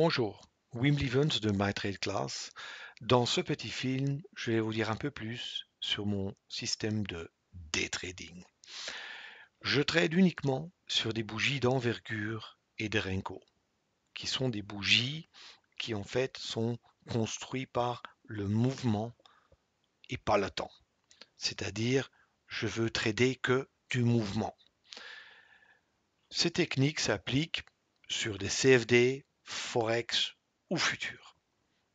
Bonjour, Wim Lievens de My Trade Class. Dans ce petit film, je vais vous dire un peu plus sur mon système de day trading. Je trade uniquement sur des bougies d'envergure et de Renko, qui sont des bougies qui en fait sont construites par le mouvement et pas le temps. C'est-à-dire, je veux trader que du mouvement. Ces techniques s'appliquent sur des CFD, Forex ou futurs.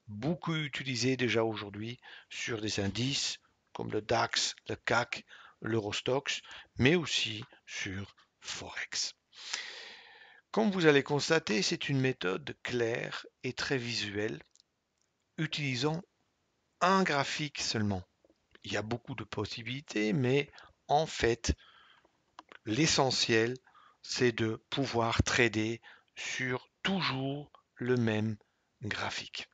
Beaucoup utilisé déjà aujourd'hui sur des indices comme le DAX, le CAC, l'Eurostoxx, mais aussi sur Forex. Comme vous allez constater, c'est une méthode claire et très visuelle, utilisant un graphique seulement. Il y a beaucoup de possibilités, mais en fait, l'essentiel, c'est de pouvoir trader sur toujours le même graphique.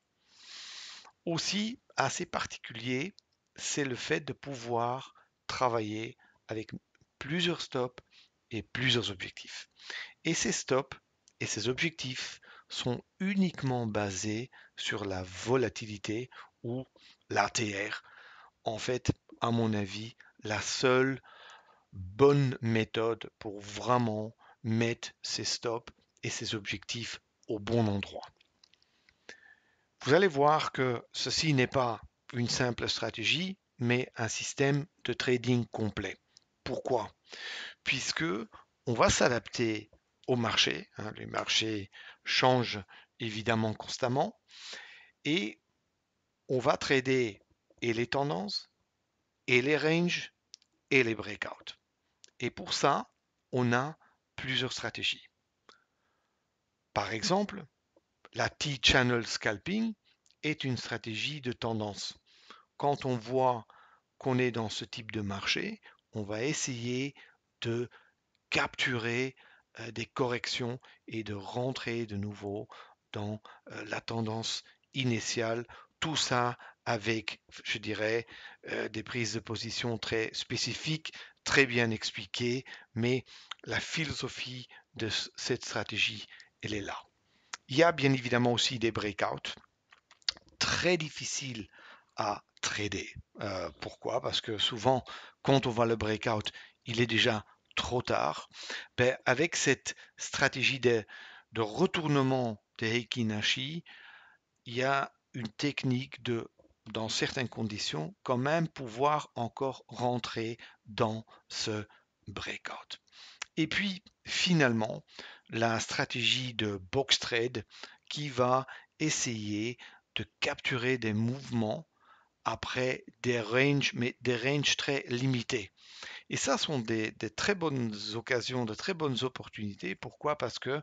Aussi, assez particulier, c'est le fait de pouvoir travailler avec plusieurs stops et plusieurs objectifs. Et ces stops et ces objectifs sont uniquement basés sur la volatilité ou l'ATR. En fait, à mon avis, la seule bonne méthode pour vraiment mettre ces stops et ces objectifs au bon endroit. Vous allez voir que ceci n'est pas une simple stratégie, mais un système de trading complet. Pourquoi? Puisque on va s'adapter au marché. Les marchés changent évidemment constamment et on va trader et les tendances et les ranges et les breakouts. Et pour ça, on a plusieurs stratégies. Par exemple, la T-channel scalping est une stratégie de tendance. Quand on voit qu'on est dans ce type de marché, on va essayer de capturer des corrections et de rentrer de nouveau dans la tendance initiale. Tout ça avec, je dirais, des prises de position très spécifiques, très bien expliquées, mais la philosophie de cette stratégie, elle est là. Il y a bien évidemment aussi des breakouts très difficiles à trader. Pourquoi? Parce que souvent, quand on voit le breakout, il est déjà trop tard. Ben, avec cette stratégie de retournement de Heikin Ashi, il y a une technique de, dans certaines conditions, quand même pouvoir encore rentrer dans ce breakout. Et puis, finalement, la stratégie de box trade qui va essayer de capturer des mouvements après des ranges, mais des ranges très limités. Et ça sont des très bonnes occasions, de très bonnes opportunités. Pourquoi? Parce que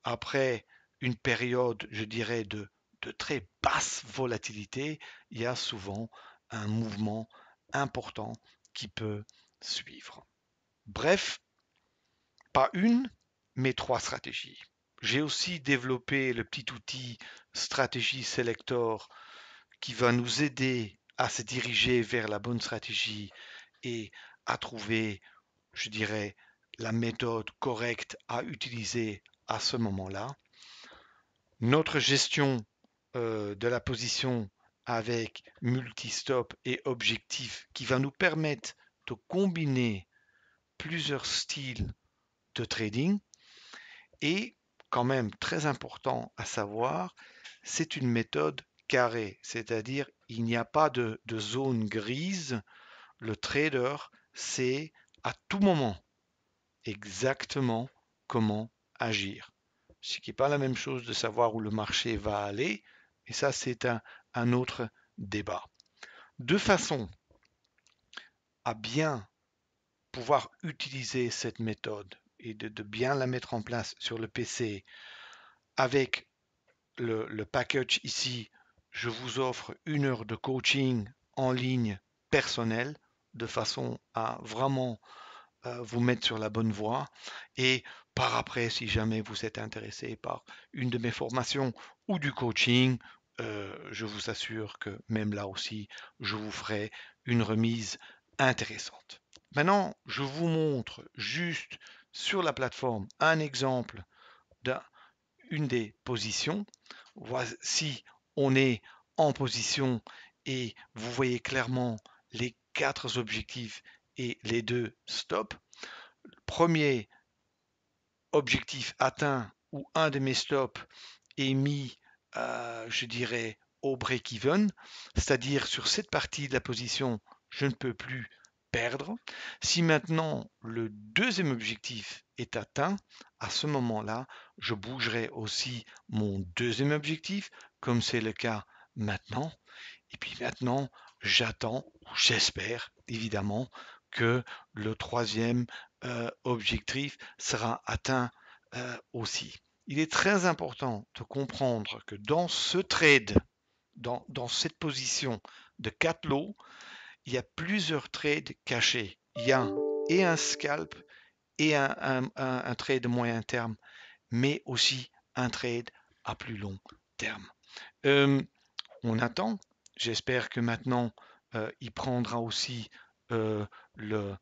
après une période, je dirais, de très basse volatilité, il y a souvent un mouvement important qui peut suivre. Bref, pas une, mais trois stratégies. J'ai aussi développé le petit outil Stratégie Selector qui va nous aider à se diriger vers la bonne stratégie et à trouver, je dirais, la méthode correcte à utiliser à ce moment-là. Notre gestion de la position avec multi-stop et objectif qui va nous permettre de combiner plusieurs styles de trading et quand même très important à savoir, c'est une méthode carrée, c'est-à-dire il n'y a pas de zone grise. Le trader sait à tout moment exactement comment agir. Ce qui n'est pas la même chose de savoir où le marché va aller, et ça c'est un autre débat. De façon à bien pouvoir utiliser cette méthode et de bien la mettre en place sur le PC avec le package ici, je vous offre 1 heure de coaching en ligne personnel de façon à vraiment vous mettre sur la bonne voie. Et par après, si jamais vous êtes intéressé par une de mes formations ou du coaching, je vous assure que même là aussi, je vous ferai une remise intéressante. Maintenant, je vous montre juste sur la plateforme un exemple une des positions. Voici, on est en position et vous voyez clairement les 4 objectifs et les 2 stops. Premier objectif atteint ou un de mes stops est mis, je dirais, au break-even, c'est-à-dire sur cette partie de la position, je ne peux plus perdre. Si maintenant le deuxième objectif est atteint, à ce moment-là, je bougerai aussi mon deuxième objectif, comme c'est le cas maintenant. Et puis maintenant, j'attends, j'espère évidemment que le troisième objectif sera atteint aussi. Il est très important de comprendre que dans ce trade, dans cette position de 4 lots, il y a plusieurs trades cachés. Il y a et un scalp et un trade de moyen terme, mais aussi un trade à plus long terme. On attend. J'espère que maintenant, il prendra aussi le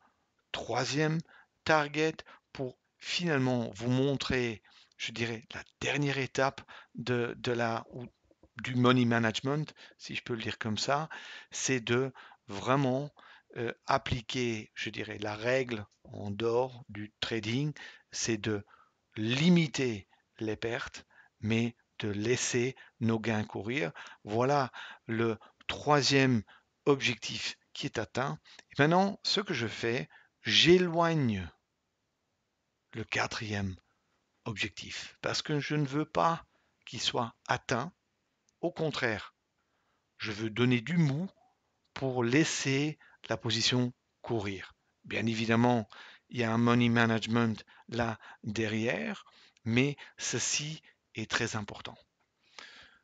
troisième target pour finalement vous montrer, je dirais, la dernière étape du money management, si je peux le dire comme ça, c'est de vraiment appliquer, je dirais, la règle en dehors du trading, c'est de limiter les pertes, mais de laisser nos gains courir. Voilà le troisième objectif qui est atteint. Et maintenant, ce que je fais, j'éloigne le quatrième objectif parce que je ne veux pas qu'il soit atteint. Au contraire, je veux donner du mou pour laisser la position courir. Bien évidemment, il y a un money management là derrière, mais ceci est très important.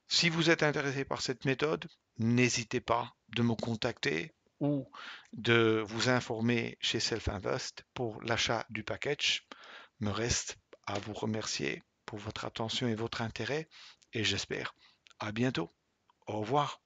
Si vous êtes intéressé par cette méthode, n'hésitez pas de me contacter ou de vous informer chez Self-Invest pour l'achat du package. Me reste à vous remercier pour votre attention et votre intérêt et j'espère à bientôt. Au revoir.